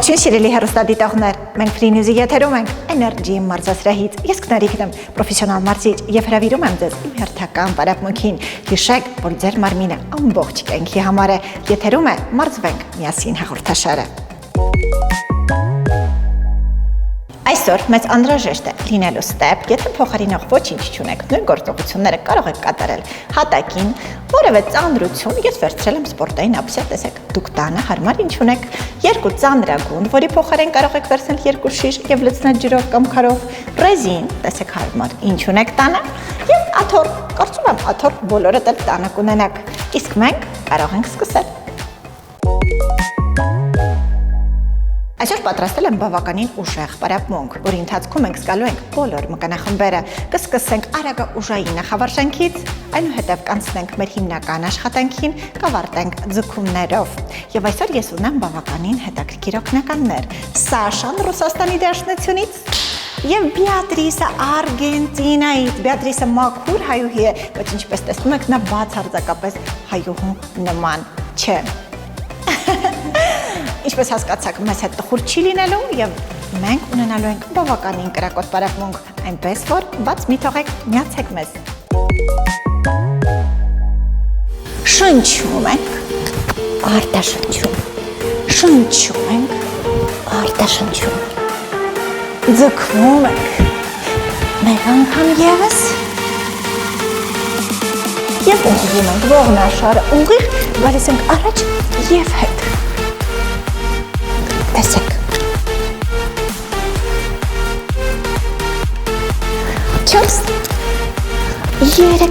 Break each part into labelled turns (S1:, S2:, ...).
S1: Ողջույն սիրելի հեռուստադիտողներ, մենք Free News-ի եթերում ենք Energy մարզասրահից։ Ես Կնարիք եմ, պրոֆեսիոնալ մարզիչ եւ հրավիրում եմ ձեզ իմ հերթական պարապմունքին։ Հիշեք, որ ձեր մարմինը ամբողջ կյանքի համար է։ Եթերում է Մարզվենք միասին հաղորդաշարը։ Այսօր մեծ անհրաժեշտ է լինելու ստեպ, եթե փոխարինող ոչինչ չունեք, նույն գործողությունները կարող եք կատարել հատակին, որևէ ծանրություն, ես վերցրել եմ սպորտային ափսյա, տեսեք, դուք տանը հարմար ինչ ունեք, երկու ծանրագունդ, որի փոխարեն կարող եք վերցնել երկու շիշ եւ լցնել ջրով կամ քարով, ռեզին, տեսեք հարմար ինչ ունեք տանը, եւ աթոռ, կարծում եմ աթոռ բոլորդ էլ տանը կունենաք, իսկ մենք կարող ենք սկսել։ Այսօր պատրաստել եմ բավականին ուժեղ պարապմունք, որի ընթացքում մենք զգալու ենք բոլոր մկանախմբերը, կսկսենք արագաուժային նախավարժանքից, այնուհետև կանցնենք մեր հիմնական աշխատանքին, կավարտենք ձգումներով։ Եվ այսօր ես ունեմ բավականին հետաքրքիր օգնականներ՝ Սաշան Ռուսաստանի Դաշնությունից եւ Բեատրիսը Արգենտինայից։ Բեատրիսը մաքուր հայուհի է, բայց ինչպես տեսնում եք, նա բացարձակապես հայուհու նման չէ։ Ինչպես հասկացաք, մեզ հետ տխուր չի լինելու եւ մենք ունենալու ենք բավականին կրակոտ պարապմունք, այնպես որ բաց մի թողեք, միացեք մեզ։ Շնչում ենք, արտաշնչում, շնչում ենք, արտաշնչում, ձգվում ենք, մեկ անգամ եւս եւ ուղղվում ենք ողնաշարը ուղիղ, գալիս ենք առաջ եւ հետ։ Տեսեք։ 4 3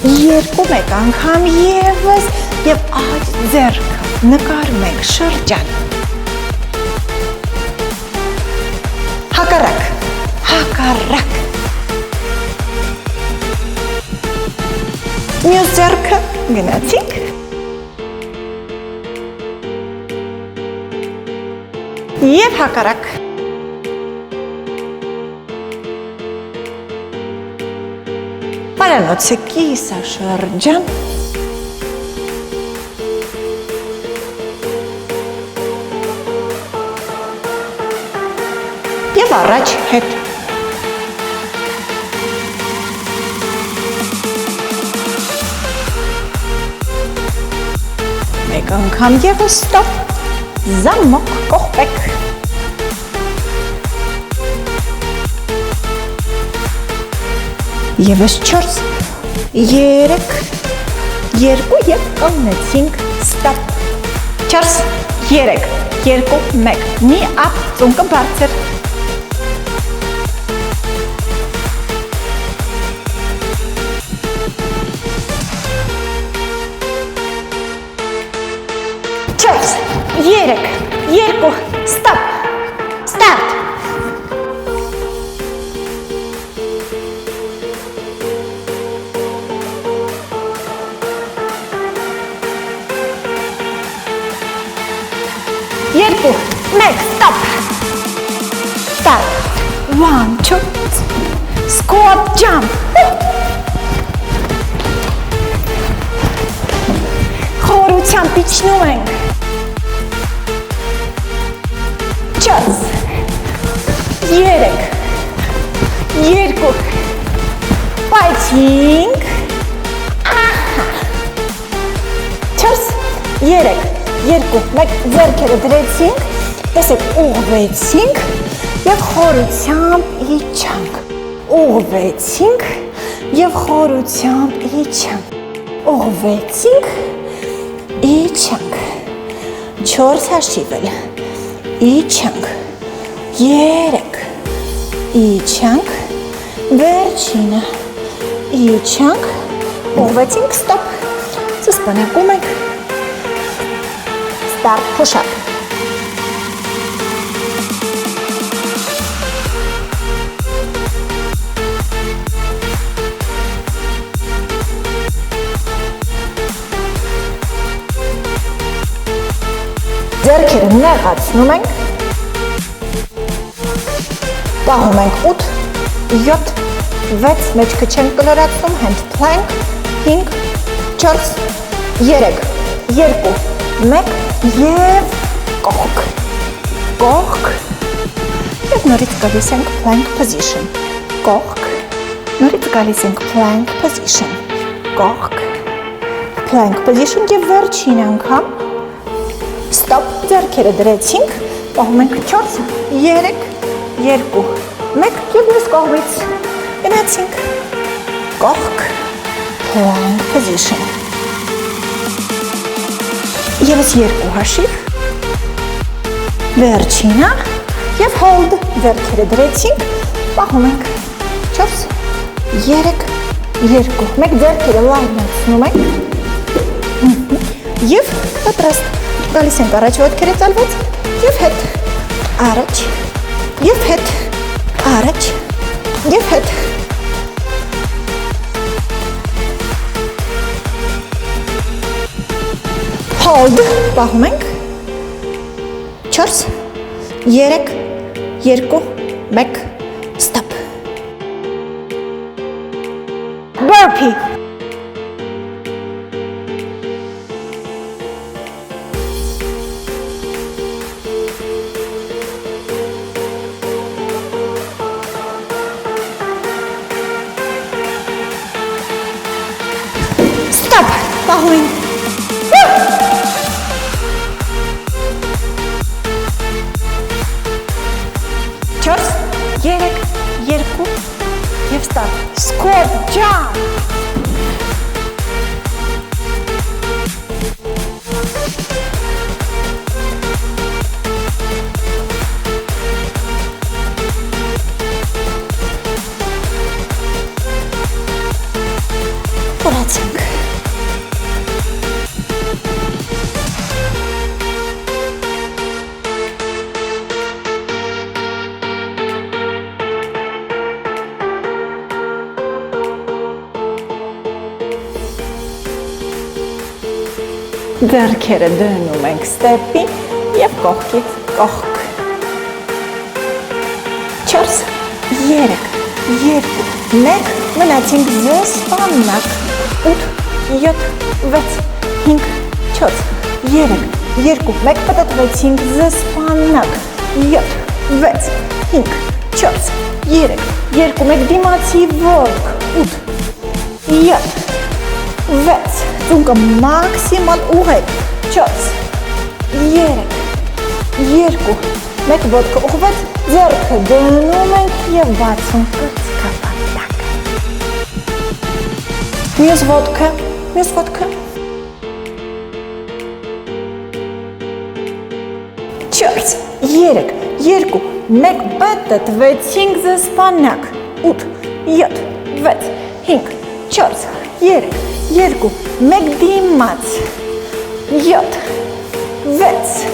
S1: 2 մեկ անգամ եւս եւ աջ ձեռքը նկարում ենք շրջան։ Հակառակ։ Մյուս ձեռքը գնացինք։ Եվ հակառակ։ Պարանոցը կիսաշրջան։ Եվ առաջ հետ։ Մեկ անգամ եւս ստոպ։ Զամոք կողպեք։ Եվս 4, 3, 2 և կանգնեցինք, ստապ, 4, 3, 2, 1, մի ապ, ծունկը բարձր, չորս, 3, 2, ստապ, ստարտ, երկու, մեկ, ստապ, ստարտ, 1, 2, squat jump, խորությամբ իջնում ենք, 4, 3, 2, պայթինք, 4, 3, 2, 1, ձեռքերը դրեցինք, տեսեք, ուղղվեցինք և խորությամբ իջանք, ուղղվեցինք և խորությամբ իջանք, ուղղվեցինք, իջանք, 4 հաշիվել, իջանք, 3, իջանք, վերջինը, իջանք, ուղղվեցինք, ստոպ, սսպանակում ենք, Start push-up. Ձեռքերը նեղացնում ենք, պահում ենք 8, 7, 6, մեջքը չենք կլորացնում, hand plank, 5, 4, 3, 2, 1 և կողք, կողք, և նորից գալիս ենք plank position, կողք, նորից գալիս ենք plank position, կողք, plank position և վերջին անգամ, stop, ձեռքերը դրեցինք, պահում ենք 4, 3, 2, 1 և մյուս կողմից գնացինք, կողք, plank position, ևս 2 հաշիվ, վերջինը և hold, ձեռքերը դրեցինք, պահում ենք 4, 3, 2, 1 ձեռքերը լայնացնում ենք և պատրաստ, գալիս ենք առաջ ոտքերը ծալված և հետ, առաջ և հետ, առաջ և հետ, hold, պահում ենք 4, 3, 2, 1, stop, burpee, stop, պահում ենք 4, 3, 2 և start, squat, jump, կորացանք, ձեռքերը դնում ենք ստեպի և կողքից կողք, 4, 3, 2, 1, մնացինք զսպանակ, 8, 7, 6, 5, 4, 3, 2, 1, պտտվեցինք զսպանակ, 7, 6, 5, 4, 3, 2, 1, դիմացի ոտք, 8, 7, 6, ծունկը մաքսիմալ ուղղեք, 4, 3, 2, 1 ոտքը ուղղված, ձեռքը դնում ենք և բացում կրծքապատակը, մյուս ոտքը, 4, 3, 2, 1, պտտվեցինք զսպանակ, 8, 7, 6, 5, 4, 3, 2, 1 դիմաց, 7, 6,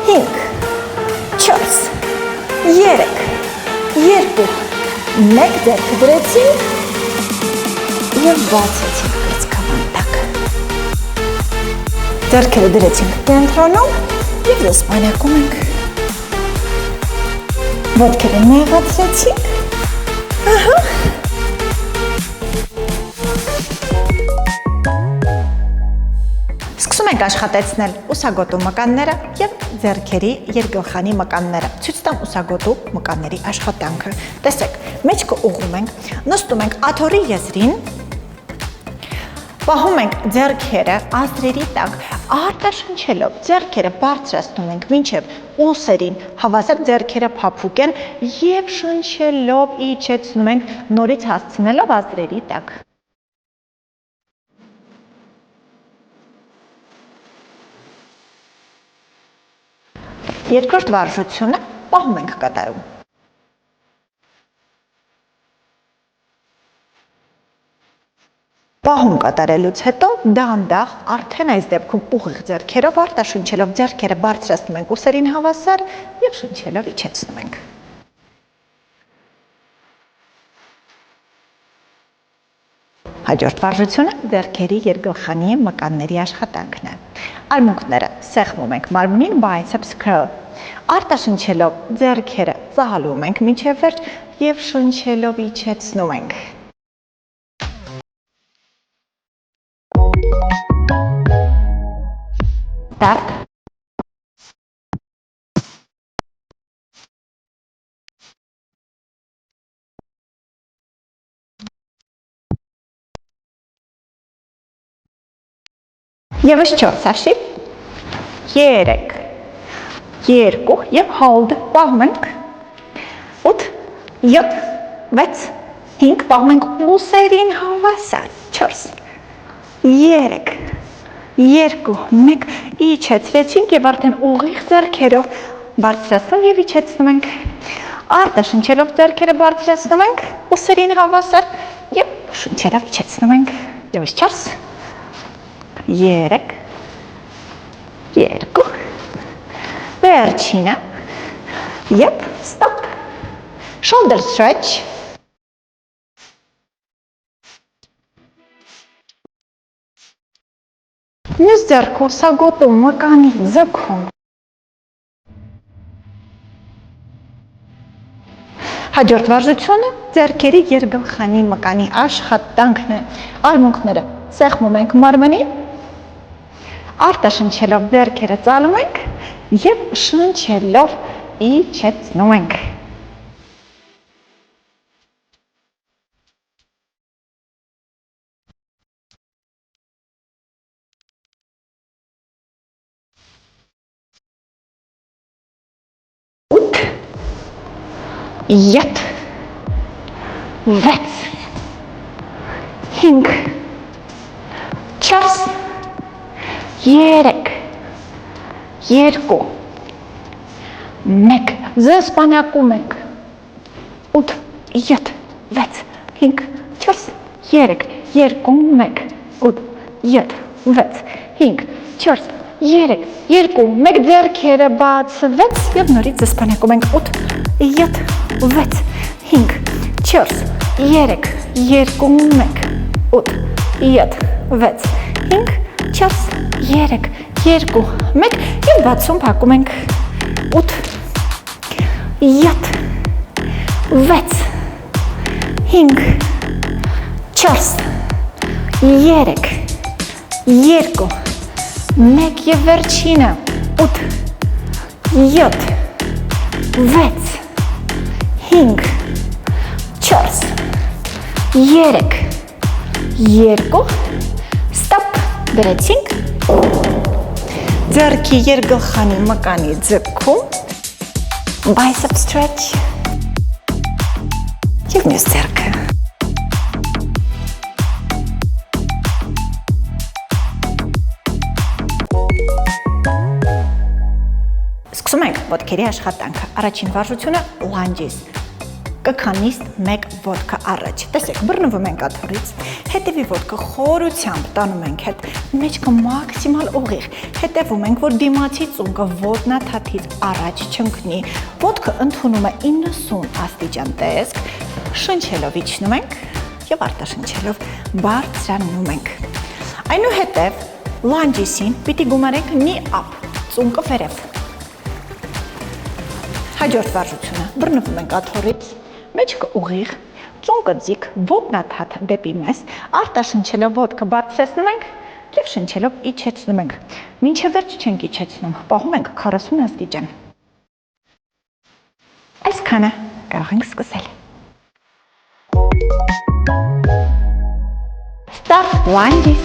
S1: 5, 4, 3, 2, 1 ձեռքը դրեցինք և բացեցինք կրծքավանդակը, ձեռքերը դրեցինք կենտրոնում և զսպանակում ենք, ոտքերը նեղացրեցինք, Սկսում ենք աշխատեցնել ուսագոտու մկանները և ձեռքերի երկգլխանի մկանները, ցույց տամ ուսագոտու մկանների աշխատանքը, տեսեք, մեջքը ուղղում ենք, նստում ենք աթոռի եզրին, պահում ենք ձեռքերը ազդրերի տակ, արտաշնչելով ձեռքերը բարձրացնում ենք մինչև ուսերին, հավասար ձեռքերը փափուկ են և շնչելով իջեցնում ենք նորից հասցնելով ազդրերի տակ։ Երկրորդ վարժությունը պահում ենք կատարում։ Պահում կատարելուց հետո դանդաղ արդեն այս դեպքում ուղիղ ձեռքերով արտաշնչելով ձեռքերը բարձրացնում ենք ուսերին հավասար և շնչելով իջեցնում ենք։ Հաջորդ վարժությունը ձեռքերի երկգլխանի մկանների աշխատանքն է։ Արմունկները սեղմում ենք մարմնին biceps curl, արտաշնչելով ձեռքերը ծալում ենք մինչև վերջ և շնչելով իջեցնում ենք։ Տակ, Եվս 4 հաշիվ, 3, 2 և hold, պահում ենք, 8, 7, 6, 5, պահում ենք ուսերին հավասար, 4, 3, 2, 1, իջեցրեցինք և արդեն ուղիղ ձեռքերով բարձրացնում և իջեցնում ենք, արտաշնչելով ձեռքերը բարձրացնում ենք, ուսերին հավասար և շնչելով իջեցնում ենք, եվս 4, 3, 2, վերջինը, և stop, shoulder stretch, մյուս ձեռքը ուսագոտում մկանի ձգում, հաջորդ վարժությունը ձեռքերի երկգլխանի մկանի աշխատանքն է, արմունկները սեղմում ենք մարմնին, արտաշնչելով ձեռքերը ծալում ենք և շնչելով իջեցնում ենք։ Յետ, 6, 5, 4, 3, 2, 1, զսպանակում ենք, 8, 7, 6, 5, 4, 3, 2, 1, 8, 7, 6, 5, 4, 3, 2, 1, ձեռքերը բացվեց և նորից զսպանակում ենք, 8, 7, 6, 5, 4, 3, 2, 1, 8, 7, 6, 5, 4, 3, 2, 1 և բացում փակում ենք 8, 7, 6, 5, 4, 3, 2, 1 և վերջինը 8, 7, 6, 5, 4, 3, 2, stop, դրեցինք, ձեռքի երկգլխանի մկանի ձգում, bicep stretch և մյուս ձեռքը։ Սկսում ենք ոտքերի աշխատանքը, առաջին վարժությունը lunges, կքանիստ մեկ ոտքը առաջ, տեսեք, բռնվում ենք աթոռից, հետևի ոտքը խորությամբ տանում ենք հետ, մեջքը մաքսիմալ ուղիղ, հետևում ենք, որ դիմացի ծունկը ոտնաթաթից առաջ չընկնի, ոտքը ընդունում է 90 աստիճան տեսք, շնչելով իջնում ենք և արտաշնչելով բարձրանում ենք։ Այնուհետև lunges-ին պիտի գումարենք knee up, ծունկը վերև։ Հաջորդ վարժությունը, բռնվում ենք աթոռից, մեջքը ուղիղ, ծունկը ձիգ, ոտնաթաթ դեպի մեզ, արտաշնչելով ոտքը բարձրացնում ենք և շնչելով իջեցնում ենք։ Մինչև վերջ չենք իջեցնում, պահում ենք 40 աստիճան։ Այսքանը կարող ենք սկսել։ Start lunges.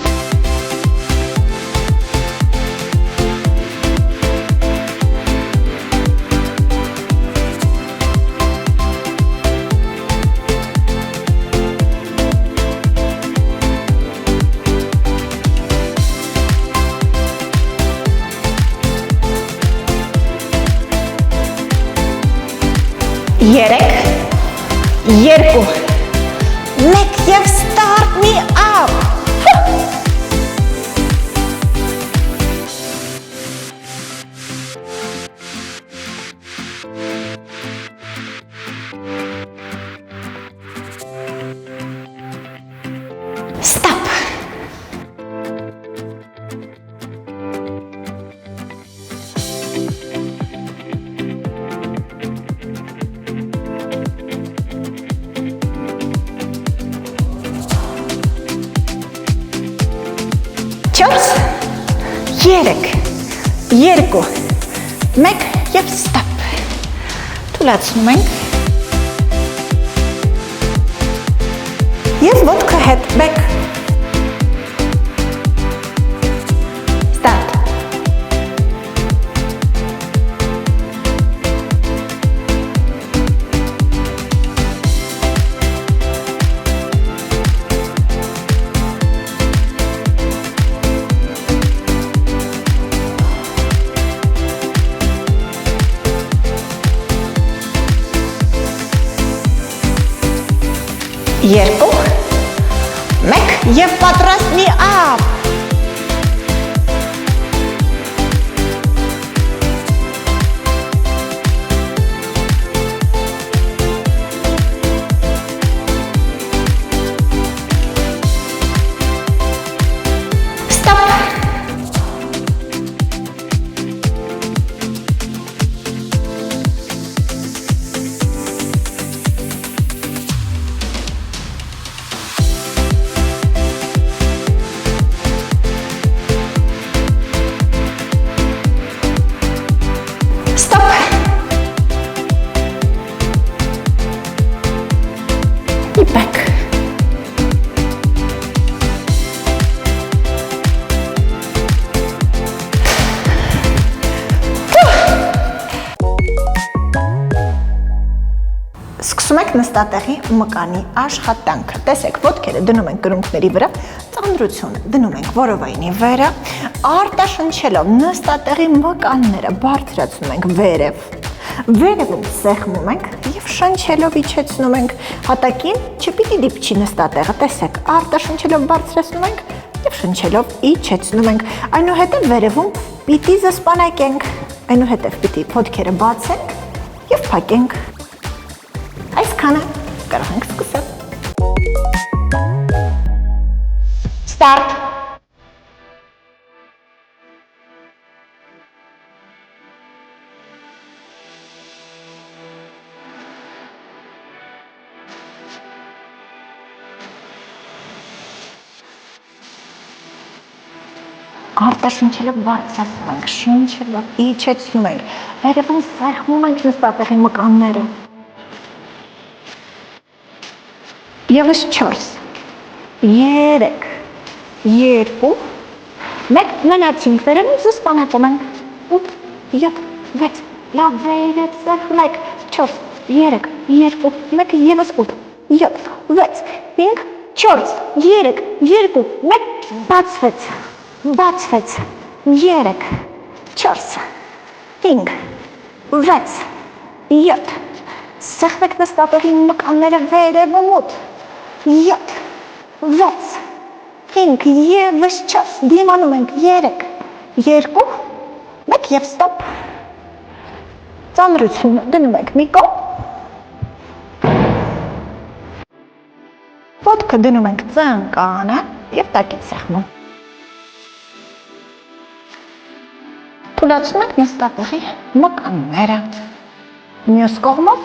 S1: Երեք, երկու, մեկ և start me up, stop, երեք, երկու, մեկ և stop, թուլացնում ենք և ոտքը հետ back, 2, 1 եւ պատրաստ մի ափ։ Սկսում եք նստատեղի մկանի աշխատանքը։ Տեսեք, ոտքերը դնում ենք կրունկների վրա, ծանրությունը դնում ենք որովայնի վրա, արտաշնչելով նստատեղի մկանները բարձրացնում ենք վերև, վերևում սեղմում ենք եւ շնչելով իջեցնում ենք հատակին, չպիտի դիպչի նստատեղը, տեսեք, արտաշնչելով բարձրացնում ենք եւ շնչելով իջեցնում ենք, այնուհետեւ վերևում պիտի զսպանակենք, այնուհետեւ պիտի ոտքերը բացենք եւ փակենք։ Այսքանը կարող ենք սկսել։ Start։ Արտաշնչելով բարձրացնում ենք, շնչելով իջեցնում ենք, վերևում սեղմում ենք նստատեղի մկանները։ Եվս 4, 3, 2, 1, մնացինք վերևում զսպանակում ենք, 8, 7, 6, լավ վերև սեղմում ենք, 4, 3, 2, 1, եվս 8, 7, 6, 5, 4, 3, 2, 1, բացվեց, 3, 4, 5, 6, 7, սեղմեք նստատեղի մկանները վերևում 8, 7, 6, 5 եվս 4, դիմանում ենք 3, 2, 1 եւ ստոպ։ Ծանրությունը դնում ենք մի կողմ։ Ոտքը դնում ենք ծնկանը եւ տակից սեղմում։ Թուլացնում ենք նստատեղի մկանները։ Մյուս կողմով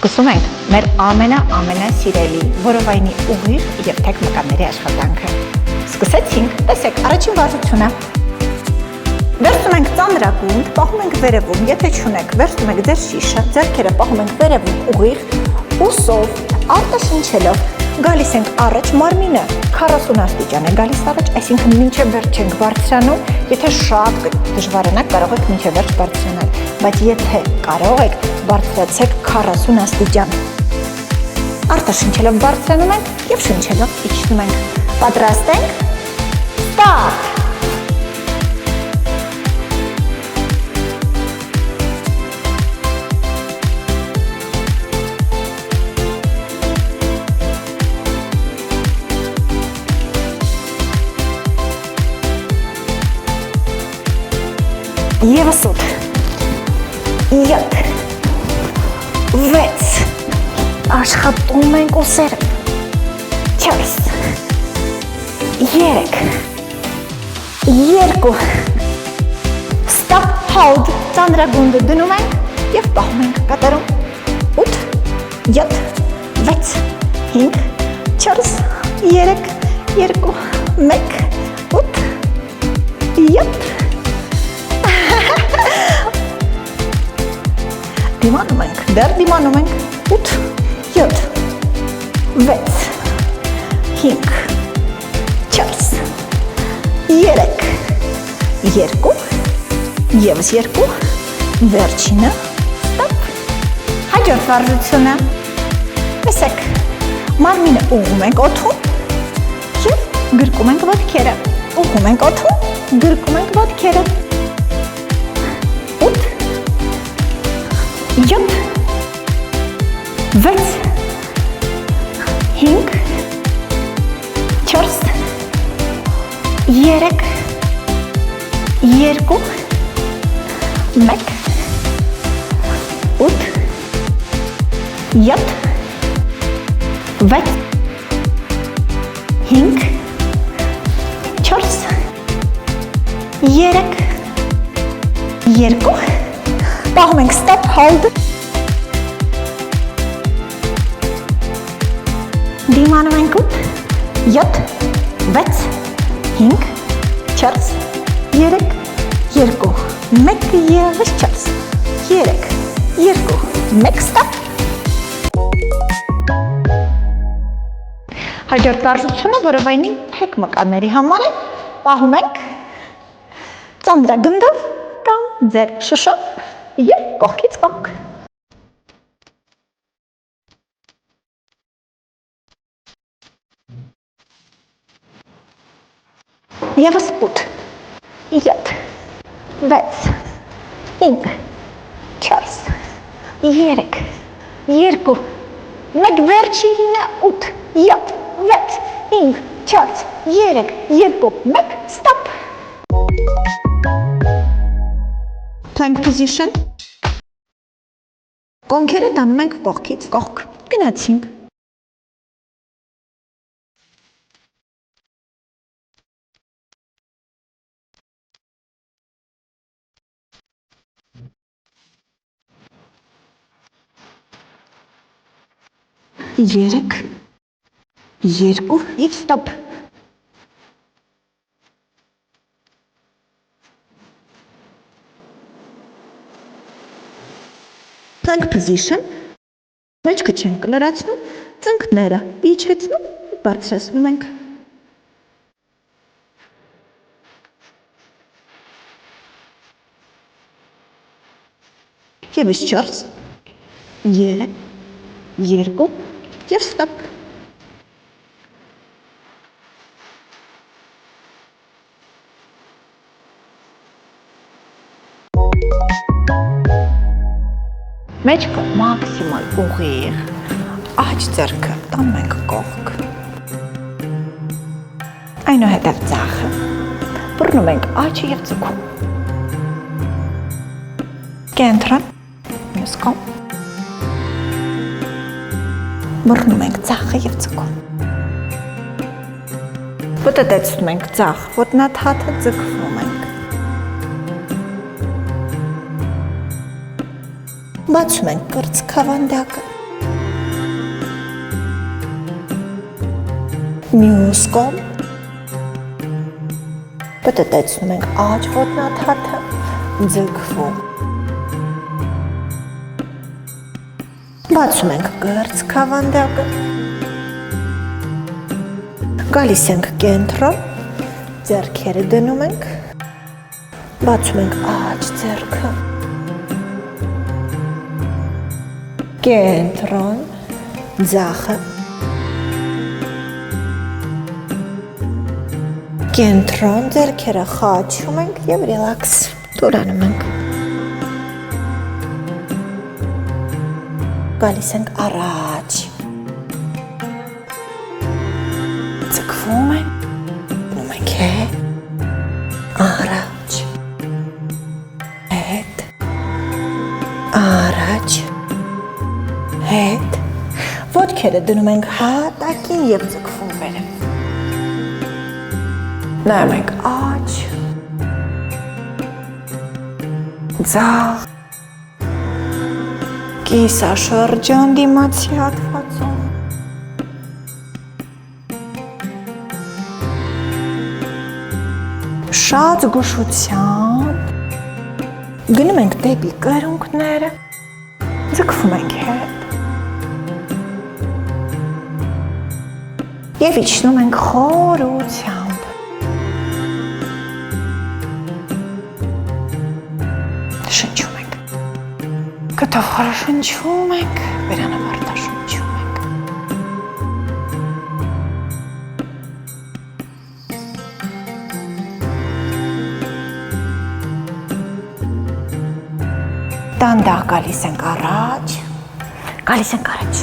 S1: Սկսում ենք մեր ամենասիրելի որովայնի ուղիղ եւ թեք մկանների աշխատանքը։ Սկսեցինք, տեսեք, առաջին վարժությունը։ Վերցնում ենք ծանրագունդ, պահում ենք վերևում, եթե չունեք, վերցնում եք ձեր շիշը, ձեռքերը պահում ենք վերևում ուղիղ, ուսով, արտաշնչելով, գալիս ենք առաջ, մարմինը 40 աստիճան է գալիս առաջ, այսինքն մինչև վերջ չենք բարձրանում, եթե շատ դժվարանաք, կարող եք մինչև վերջ բարձրանալ, բայց եթե կարող եք, բարձրացեք 40 աստիճան։ Արտաշնչելով բարձրանում ենք եւ շնչելով իջնում ենք։ Պատրաստ ենք։ Start։ Եվս 8, 7, 6, աշխատում ենք ուսերը, 4, 3, 2, stop, hold, ծանրագունդը դնում ենք և պահում ենք կատարում, 8, 7, 6, 5, 4, 3, 2, 1, 8, 7, դիմանում ենք, դեռ դիմանում ենք, 8, 7, 6, 5, 4, 3, 2, եվս 2, վերջինը, ստոպ, հաջորդ վարժությունը, տեսեք, մարմինը ուղում ենք օդում և գրկում ենք ոտքերը, ուղում ենք օդում, գրկում ենք ոտքերը։ 8 7 6 5 4 3 2 1 8 7 6 5 4 3 2 պահում ենք stop hold դիմանում ենք 8 7 6 5 4 3 2 1 եւս 4 3 2 1 stop Հաջորդ վարժությունը որովայնի թեք մկանների համար է, պահում ենք ծանրագնդով կամ ձեր շշով և կողքից կողք։ Եվս 8, 7, 6, 5, 4, 3, 2, 1 վերջինը 8, 7, 6, 5, 4, 3, 2, 1, stop. Plank position. Կոնքերը տանում ենք կողքից կողք։ Գնացինք։ Երեք, երկու, և stop։ Plank position, մեջքը չենք լրացնում, ծնկները իջեցնում, բարձրացնում ենք։ Եվս 4, 3, 2, և stop։ Մեջքը մաքսիմալ ուղիղ, աջ ձեռքը տանում ենք կողք։ Այնուհետև ձախը, բռնում ենք աջը և ձգում։ Կենտրոն, մյուս կողմ։ Բռնում ենք ձախը և ձգում։ Պտտեցնում ենք ձախ ոտնաթաթը, ձգվում ենք։ Բացում ենք կրծքավանդակը։ Մյուս կողմ։ Պտտեցնում ենք աջ ոտնաթաթը, ձգվում։ Բացում ենք կրծքավանդակը։ Գալիս ենք կենտրոն, ձեռքերը դնում ենք, բացում ենք աջ ձեռքը։ Կենտրոն, ձախը։ Կենտրոն, ձեռքերը խաչում ենք և ռելաքս տորանում ենք։ Գալիս ենք առաջ։ Ձգվում ենք, դնում ենք հետ, առաջ, հետ, առաջ, հետ, ոտքերը դնում ենք հատակին և ձգվում վերև։ Նայում ենք աջ, ձախ, կիսաշրջան դիմացի հատվածում։ Շատ զգուշությամբ գնում ենք դեպի կրունկները, ձգվում ենք հետ և իջնում ենք խորությամբ։ Շնչում ենք։ Կտով խորը շնչում ենք, վերանավարտա շնչում ենք։ Դանդաղ գալիս ենք առաջ, գալիս ենք առաջ,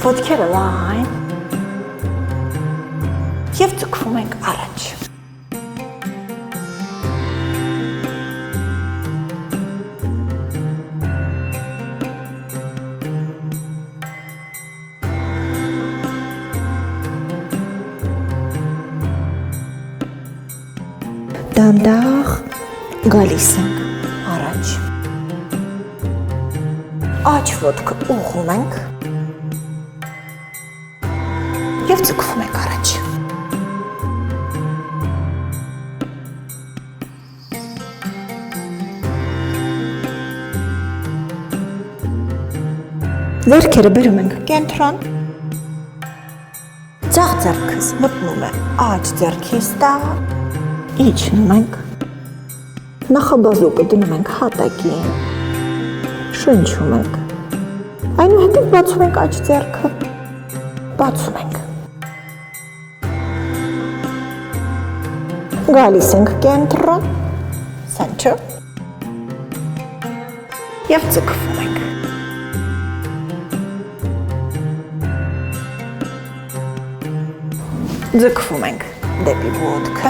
S1: ոտքերը լայն և ձգվում ենք առաջ։ Դանդաղ գալիս ենք առաջ, աջ ոտքը ուղղում ենք և ձգվում ենք առաջ։ Ձեռքերը բերում ենք կենտրոն, ձախ ձեռքս մտնում է աջ ձեռքիս տակ, իջնում ենք, նախաբազուկը դնում ենք հատակին, շնչում ենք, այնուհետև բացում ենք աջ ձեռքը, բացում ենք։ Գալիս ենք կենտրոն, center և ձգվում ենք։ Ձգվում ենք դեպի ոտքը,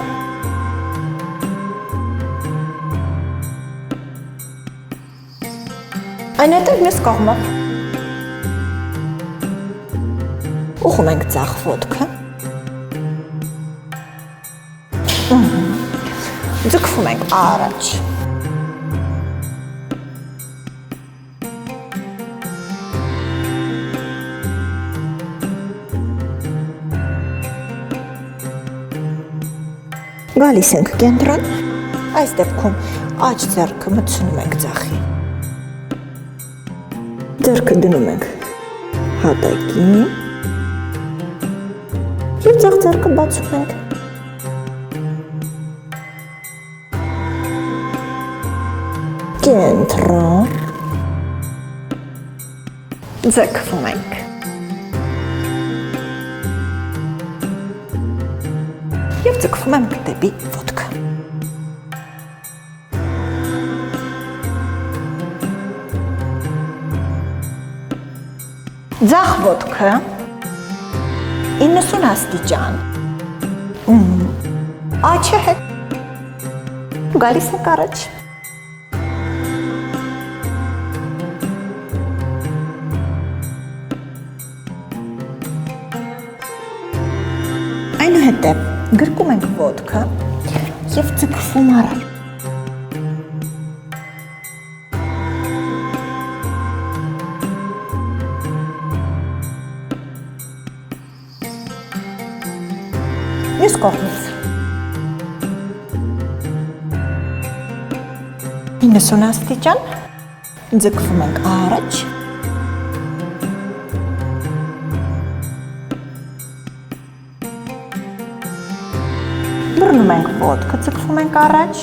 S1: այնուհետև մյուս կողմով ուղղում ենք ձախ ոտքը, ձգվում ենք առաջ, գալիս ենք կենտրոն, այս դեպքում աջ ձեռքը մտցնում ենք ձախի, ձեռքը դնում ենք հատակին և ձախ ձեռքը բացում ենք։ Կենտրոն, ձգվում ենք։ Եվ ձգվում ենք դեպի ոտքը։ Ձախ ոտքը 90 աստիճան, աչը հետ, գալիս ենք առաջ։ Այնուհետև գրկում ենք ոտքը և ձգվում առաջ։ Մյուս կողմից 90 աստիճան, ձգվում ենք առաջ, բռնում ենք ոտքը, ձգվում ենք առաջ,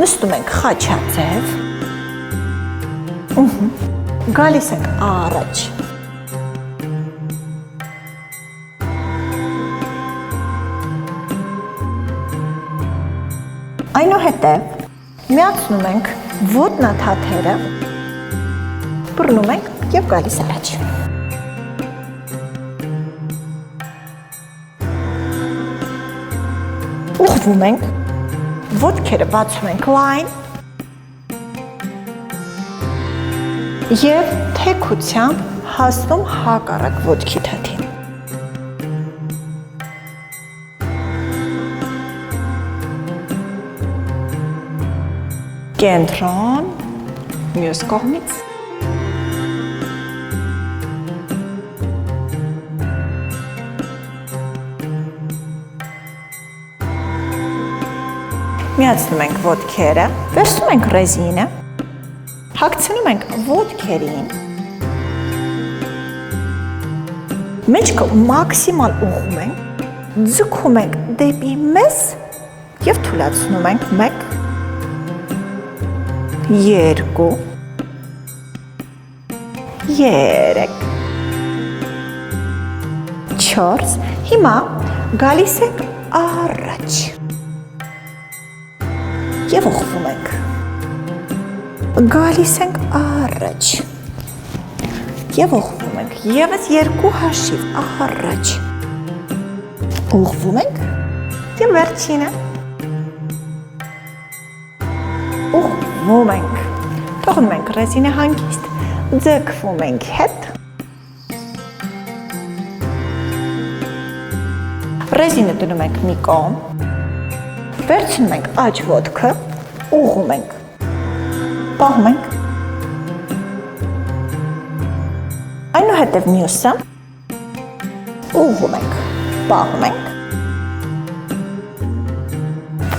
S1: նստում ենք խաչաձև, գալիս ենք առաջ, այնուհետև միացնում ենք ոտնաթաթերը, բռնում ենք և գալիս առաջ։ Ուղղվում ենք, ոտքերը բացում ենք լայն և թեքությամբ հասնում հակառակ ոտքի թաթին։ Կենտրոն, մյուս կողմից, միացնում ենք ոտքերը, վերցնում ենք ռեզինը, հագցնում ենք ոտքերին, մեջքը մաքսիմալ ուղղում ենք, ձգում ենք դեպի մեզ և թուլացնում ենք 1, 2, 3, 4, հիմա գալիս ենք առաջ և ուղղվում ենք, գալիս ենք առաջ և ուղղվում ենք, ևս 2 հաշիվ առաջ, ուղղվում ենք և վերջինը, ուղղվում ենք, թողնում ենք ռեզինը հանգիստ, ձգվում ենք հետ, ռեզինը դնում ենք մի կողմ, վերցնում ենք աջ ոտքը, ուղղում ենք, պահում ենք, այնուհետև մյուսը, ուղղում ենք, պահում ենք,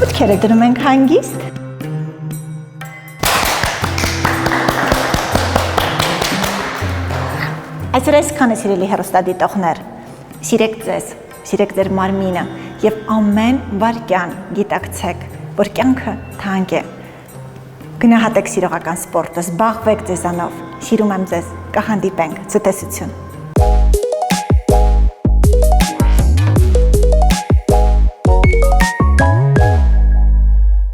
S1: ոտքերը դնում ենք հանգիստ, այսօր այսքանը սիրելի հեռուստադիտողներ, սիրեք ձեզ, սիրեք ձեր մարմինը և ամեն վայրկյան գիտակցեք, որ կյանքը թանկ է, գնահատեք սիրողական սպորտը, զբաղվեք ձեզանով, սիրում եմ ձեզ, կհանդիպենք, ցտեսություն։